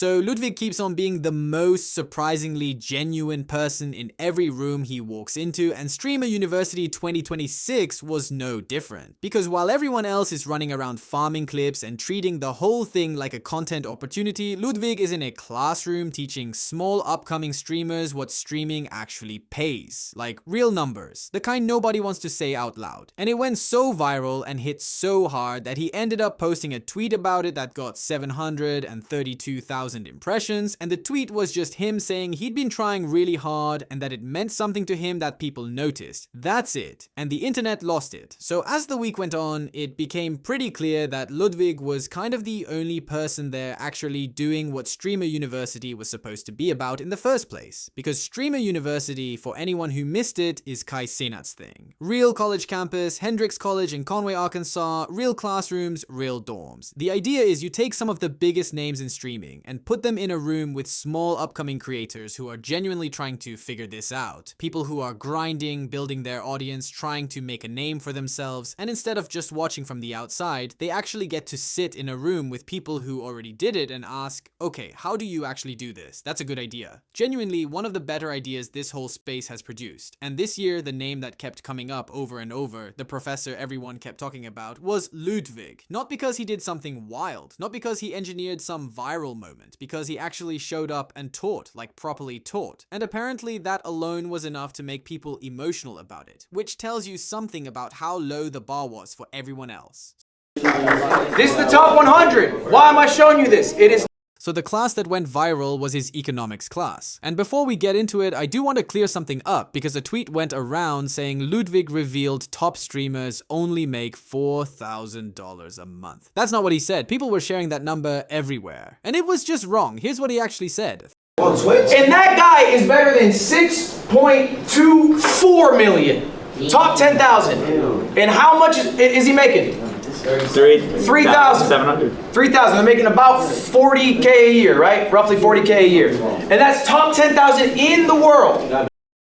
So Ludwig keeps on being the most surprisingly genuine person in every room he walks into, and Streamer University 2026 was no different. Because while everyone else is running around farming clips and treating the whole thing like a content opportunity, Ludwig is in a classroom teaching small upcoming streamers what streaming actually pays. Like real numbers, the kind nobody wants to say out loud. And it went so viral and hit so hard that he ended up posting a tweet about it that got 732,000 impressions, and the tweet was just him saying he'd been trying really hard and that it meant something to him that people noticed. That's it. And the internet lost it. So as the week went on, it became pretty clear that Ludwig was kind of the only person there actually doing what Streamer University was supposed to be about in the first place. Because Streamer University, for anyone who missed it, is Kai Cenat's thing. Real college campus, Hendrix College in Conway, Arkansas, real classrooms, real dorms. The idea is you take some of the biggest names in streaming and put them in a room with small upcoming creators who are genuinely trying to figure this out. People who are grinding, building their audience, trying to make a name for themselves, and instead of just watching from the outside, they actually get to sit in a room with people who already did it and ask, okay, how do you actually do this? That's a good idea. Genuinely, one of the better ideas this whole space has produced. And this year, the name that kept coming up over and over, the professor everyone kept talking about, was Ludwig. Not because he did something wild, not because he engineered some viral moment, because he actually showed up and taught, like properly taught. And apparently that alone was enough to make people emotional about it, which tells you something about how low the bar was for everyone else. This is the top 100. Why am I showing you this? It is. So the class that went viral was his economics class. And before we get into it, I do want to clear something up because a tweet went around saying Ludwig revealed top streamers only make $4,000 a month. That's not what he said. People were sharing that number everywhere. And it was just wrong. Here's what he actually said. On Twitch? And that guy is better than 6.24 million. Top 10,000. And how much is he making? 3,000. 700. 3,000. They're making about 40K a year, right? Roughly 40K a year. And that's top 10,000 in the world.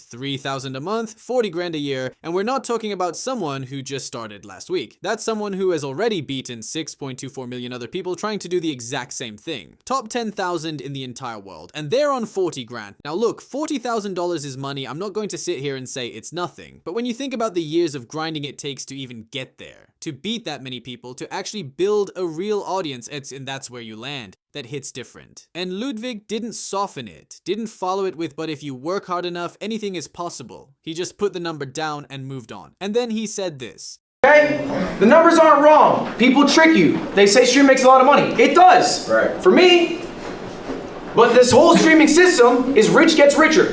3,000 a month, 40 grand a year, and we're not talking about someone who just started last week. That's someone who has already beaten 6.24 million other people trying to do the exact same thing. Top 10,000 in the entire world, and they're on 40 grand. Now look, $40,000 is money. I'm not going to sit here and say it's nothing, but when you think about the years of grinding it takes to even get there, to beat that many people, to actually build a real audience, and that's where you land. That hits different. And Ludwig didn't soften it, didn't follow it with, but if you work hard enough, anything is possible. He just put the number down and moved on. And then he said this. Okay? The numbers aren't wrong. People trick you. They say stream makes a lot of money. It does. Right. For me. But this whole streaming system is rich gets richer.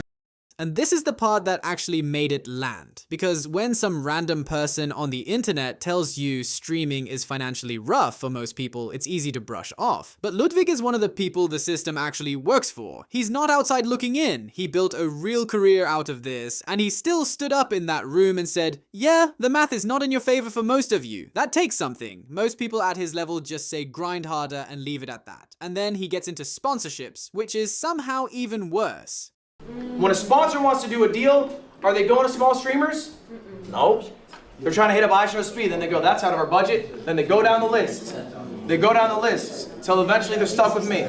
And this is the part that actually made it land. Because when some random person on the internet tells you streaming is financially rough for most people, it's easy to brush off. But Ludwig is one of the people the system actually works for. He's not outside looking in. He built a real career out of this, and he still stood up in that room and said, yeah, the math is not in your favor for most of you. That takes something. Most people at his level just say grind harder and leave it at that. And then he gets into sponsorships, which is somehow even worse. When a sponsor wants to do a deal, are they going to small streamers? No. They're trying to hit up iShow Speed, then they go, that's out of our budget. Then they go down the list. They go down the list until eventually they're stuck with me.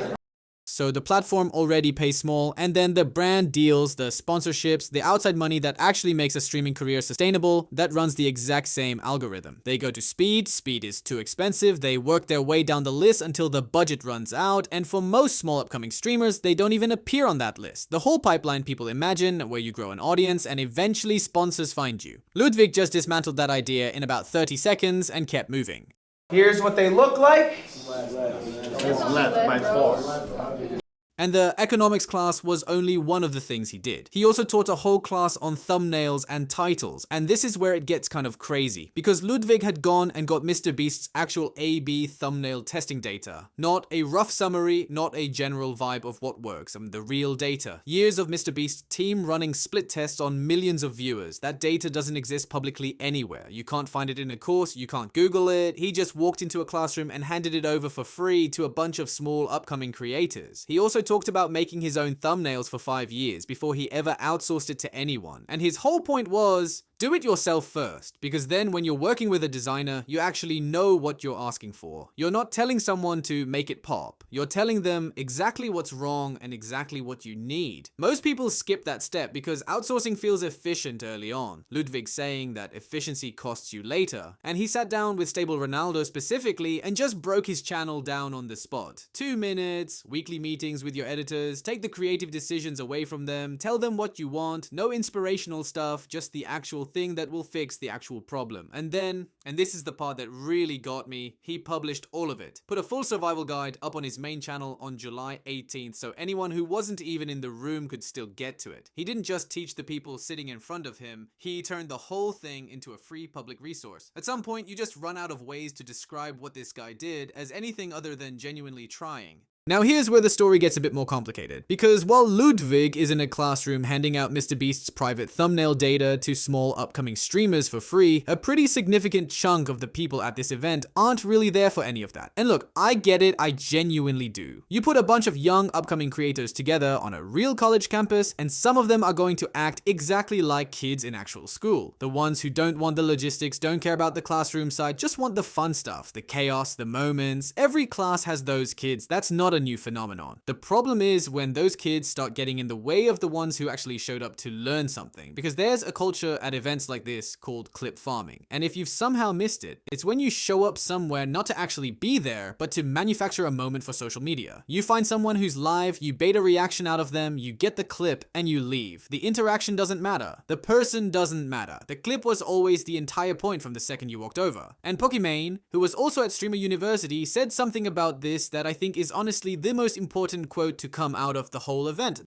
So the platform already pays small, and then the brand deals, the sponsorships, the outside money that actually makes a streaming career sustainable, that runs the exact same algorithm. They go to Speed, Speed is too expensive, they work their way down the list until the budget runs out, and for most small upcoming streamers, they don't even appear on that list. The whole pipeline people imagine, where you grow an audience, and eventually sponsors find you. Ludwig just dismantled that idea in about 30 seconds and kept moving. Here's what they look like. It's left by 4. And the economics class was only one of the things he did. He also taught a whole class on thumbnails and titles, and this is where it gets kind of crazy, because Ludwig had gone and got MrBeast's actual A/B thumbnail testing data. Not a rough summary, not a general vibe of what works, the real data. Years of MrBeast's team running split tests on millions of viewers. That data doesn't exist publicly anywhere. You can't find it in a course, you can't Google it. He just walked into a classroom and handed it over for free to a bunch of small upcoming creators. He also talked about making his own thumbnails for 5 years before he ever outsourced it to anyone. And his whole point was, Do it yourself first, because then when you're working with a designer, you actually know what you're asking for. You're not telling someone to make it pop. You're telling them exactly what's wrong and exactly what you need. Most people skip that step because outsourcing feels efficient early on. Ludwig saying that efficiency costs you later. And he sat down with Stable Ronaldo specifically and just broke his channel down on the spot. 2 minutes, weekly meetings with your editors, take the creative decisions away from them, tell them what you want, no inspirational stuff, just the actual thing that will fix the actual problem. And then, and this is the part that really got me, he published all of it. Put a full survival guide up on his main channel on July 18th, so anyone who wasn't even in the room could still get to it. He didn't just teach the people sitting in front of him, he turned the whole thing into a free public resource. At some point, you just run out of ways to describe what this guy did as anything other than genuinely trying. Now here's where the story gets a bit more complicated, because while Ludwig is in a classroom handing out MrBeast's private thumbnail data to small upcoming streamers for free, a pretty significant chunk of the people at this event aren't really there for any of that. And look, I get it, I genuinely do. You put a bunch of young upcoming creators together on a real college campus, and some of them are going to act exactly like kids in actual school. The ones who don't want the logistics, don't care about the classroom side, just want the fun stuff, the chaos, the moments. Every class has those kids, that's not a new phenomenon. The problem is when those kids start getting in the way of the ones who actually showed up to learn something, because there's a culture at events like this called clip farming. And if you've somehow missed it, it's when you show up somewhere not to actually be there, but to manufacture a moment for social media. You find someone who's live, you bait a reaction out of them, you get the clip, and you leave. The interaction doesn't matter. The person doesn't matter. The clip was always the entire point from the second you walked over. And Pokimane, who was also at Streamer University, said something about this that I think is honestly the most important quote to come out of the whole event.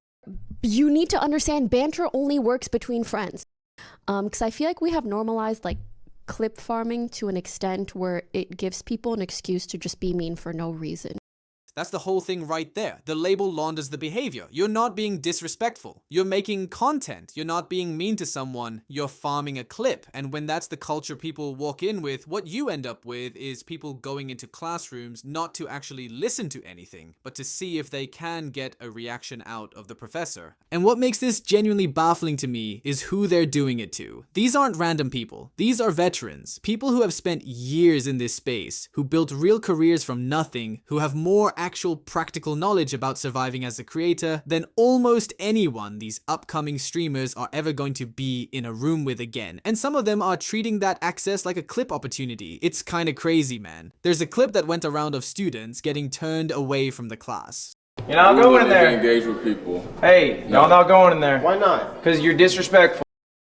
You need to understand banter only works between friends. Because I feel like we have normalized like clip farming to an extent where it gives people an excuse to just be mean for no reason. That's the whole thing right there. The label launders the behavior. You're not being disrespectful. You're making content. You're not being mean to someone. You're farming a clip. And when that's the culture people walk in with, what you end up with is people going into classrooms not to actually listen to anything, but to see if they can get a reaction out of the professor. And what makes this genuinely baffling to me is who they're doing it to. These aren't random people. These are veterans. People who have spent years in this space, who built real careers from nothing, who have more actual practical knowledge about surviving as a creator than almost anyone these upcoming streamers are ever going to be in a room with again. And some of them are treating that access like a clip opportunity. It's kind of crazy, man. There's a clip that went around of students getting turned away from the class. You're not going in there. Engage with people. Hey, y'all not going in there. Why not? Because you're disrespectful.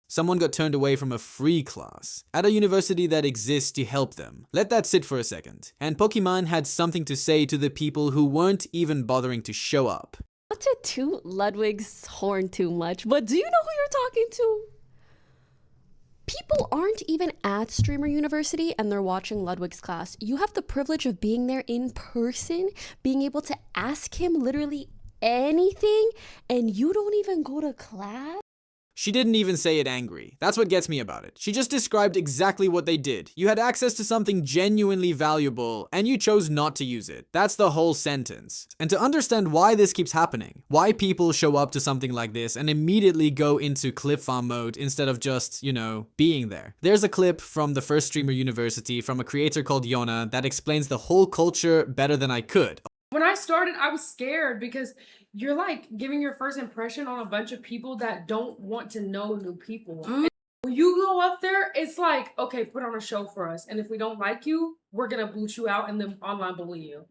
Someone got turned away from a free class at a university that exists to help them. Let that sit for a second. And Pokimane had something to say to the people who weren't even bothering to show up. Not to toot Ludwig's horn too much, but do you know who you're talking to? People aren't even at Streamer University and they're watching Ludwig's class. You have the privilege of being there in person, being able to ask him literally anything, and you don't even go to class? She didn't even say it angry. That's what gets me about it. She just described exactly what they did. You had access to something genuinely valuable, and you chose not to use it. That's the whole sentence. And to understand why this keeps happening, why people show up to something like this and immediately go into clip farm mode instead of just, you know, being there. There's a clip from the first Streamer University from a creator called Yona that explains the whole culture better than I could. When I started, I was scared because you're like giving your first impression on a bunch of people that don't want to know new people. And when you go up there, it's like, okay, put on a show for us. And if we don't like you, we're going to boot you out and then online bully you.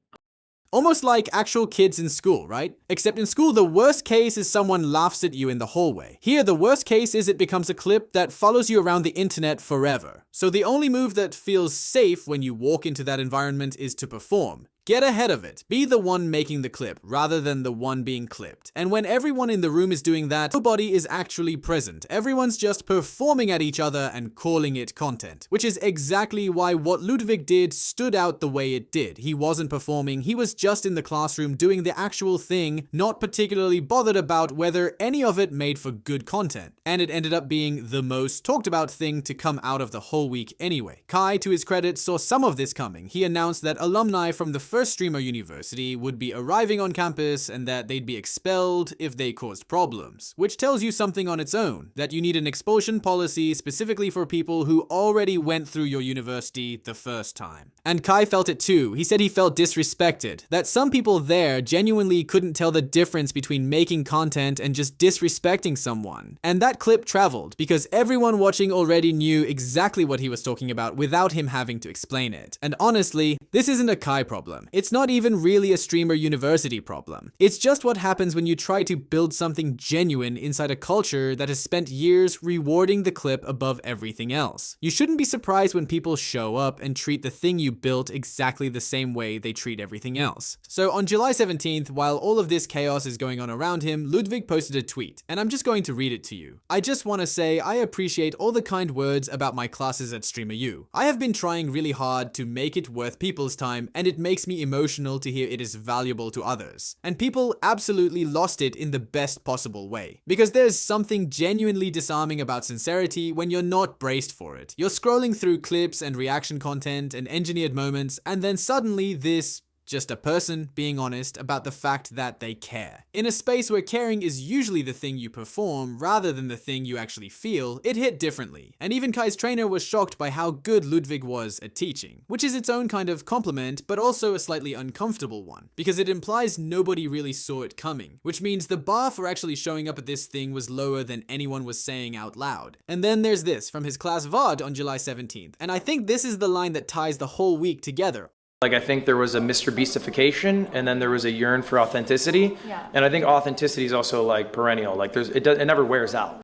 Almost like actual kids in school, right? Except in school, the worst case is someone laughs at you in the hallway. Here, the worst case is it becomes a clip that follows you around the internet forever. So the only move that feels safe when you walk into that environment is to perform. Get ahead of it. Be the one making the clip rather than the one being clipped. And when everyone in the room is doing that, nobody is actually present. Everyone's just performing at each other and calling it content. Which is exactly why what Ludwig did stood out the way it did. He wasn't performing, he was just in the classroom doing the actual thing, not particularly bothered about whether any of it made for good content. And it ended up being the most talked about thing to come out of the whole week anyway. Kai, to his credit, saw some of this coming. He announced that alumni from the first Streamer University would be arriving on campus and that they'd be expelled if they caused problems, which tells you something on its own, that you need an expulsion policy specifically for people who already went through your university the first time. And Kai felt it too. He said he felt disrespected, that some people there genuinely couldn't tell the difference between making content and just disrespecting someone. And that clip traveled because everyone watching already knew exactly what he was talking about without him having to explain it. And honestly, this isn't a Kai problem. It's not even really a Streamer University problem. It's just what happens when you try to build something genuine inside a culture that has spent years rewarding the clip above everything else. You shouldn't be surprised when people show up and treat the thing you built exactly the same way they treat everything else. So on July 17th, while all of this chaos is going on around him, Ludwig posted a tweet, and I'm just going to read it to you. I just want to say I appreciate all the kind words about my classes at Streamer U. I have been trying really hard to make it worth people's time, and it makes me emotional to hear it is valuable to others. And people absolutely lost it in the best possible way. Because there's something genuinely disarming about sincerity when you're not braced for it. You're scrolling through clips and reaction content and engineered moments, and then suddenly this just a person being honest about the fact that they care. In a space where caring is usually the thing you perform rather than the thing you actually feel, it hit differently. And even Kai's trainer was shocked by how good Ludwig was at teaching, which is its own kind of compliment, but also a slightly uncomfortable one, because it implies nobody really saw it coming, which means the bar for actually showing up at this thing was lower than anyone was saying out loud. And then there's this from his class VOD on July 17th, and I think this is the line that ties the whole week together. Like, I think there was a Mr. Beastification, and then there was a yearn for authenticity. Yeah. And I think authenticity is also like perennial. Like it never wears out.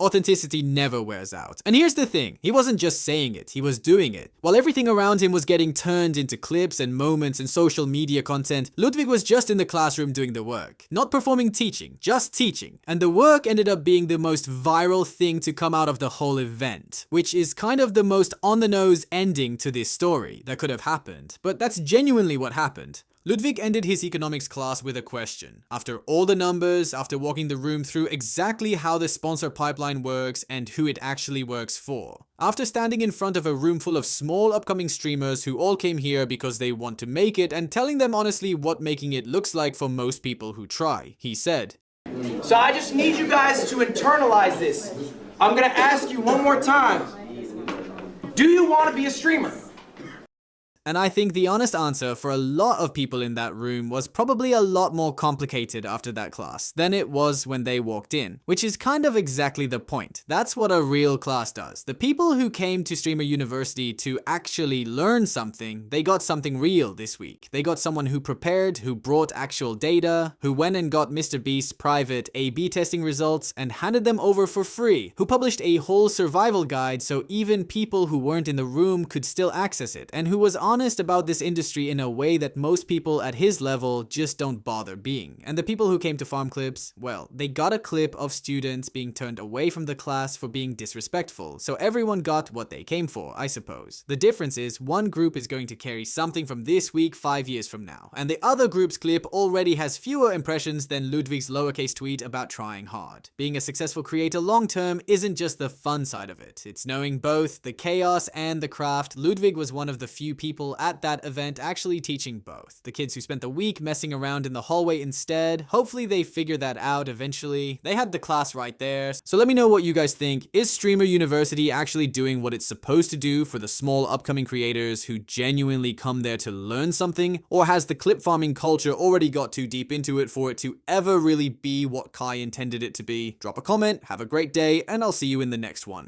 Authenticity never wears out. And here's the thing, he wasn't just saying it, he was doing it. While everything around him was getting turned into clips and moments and social media content, Ludwig was just in the classroom doing the work. Not performing teaching, just teaching. And the work ended up being the most viral thing to come out of the whole event, which is kind of the most on-the-nose ending to this story that could have happened. But that's genuinely what happened. Ludwig ended his economics class with a question. After all the numbers, after walking the room through exactly how the sponsor pipeline works and who it actually works for. After standing in front of a room full of small upcoming streamers who all came here because they want to make it and telling them honestly what making it looks like for most people who try, he said, "So I just need you guys to internalize this. I'm gonna ask you one more time. Do you want to be a streamer?" And I think the honest answer for a lot of people in that room was probably a lot more complicated after that class than it was when they walked in, which is kind of exactly the point. That's what a real class does. The people who came to Streamer University to actually learn something, they got something real this week. They got someone who prepared, who brought actual data, who went and got Mr. Beast's private A/B testing results and handed them over for free, who published a whole survival guide so even people who weren't in the room could still access it, and who was honest about this industry in a way that most people at his level just don't bother being. And the people who came to Farm Clips, well, they got a clip of students being turned away from the class for being disrespectful, so everyone got what they came for, I suppose. The difference is one group is going to carry something from this week 5 years from now, and the other group's clip already has fewer impressions than Ludwig's lowercase tweet about trying hard. Being a successful creator long term isn't just the fun side of it, it's knowing both the chaos and the craft. Ludwig was one of the few people at that event actually teaching both. The kids who spent the week messing around in the hallway instead, hopefully they figure that out eventually. They had the class right there. So let me know what you guys think. Is Streamer University actually doing what it's supposed to do for the small upcoming creators who genuinely come there to learn something? Or has the clip farming culture already got too deep into it for it to ever really be what Kai intended it to be? Drop a comment, have a great day, and I'll see you in the next one.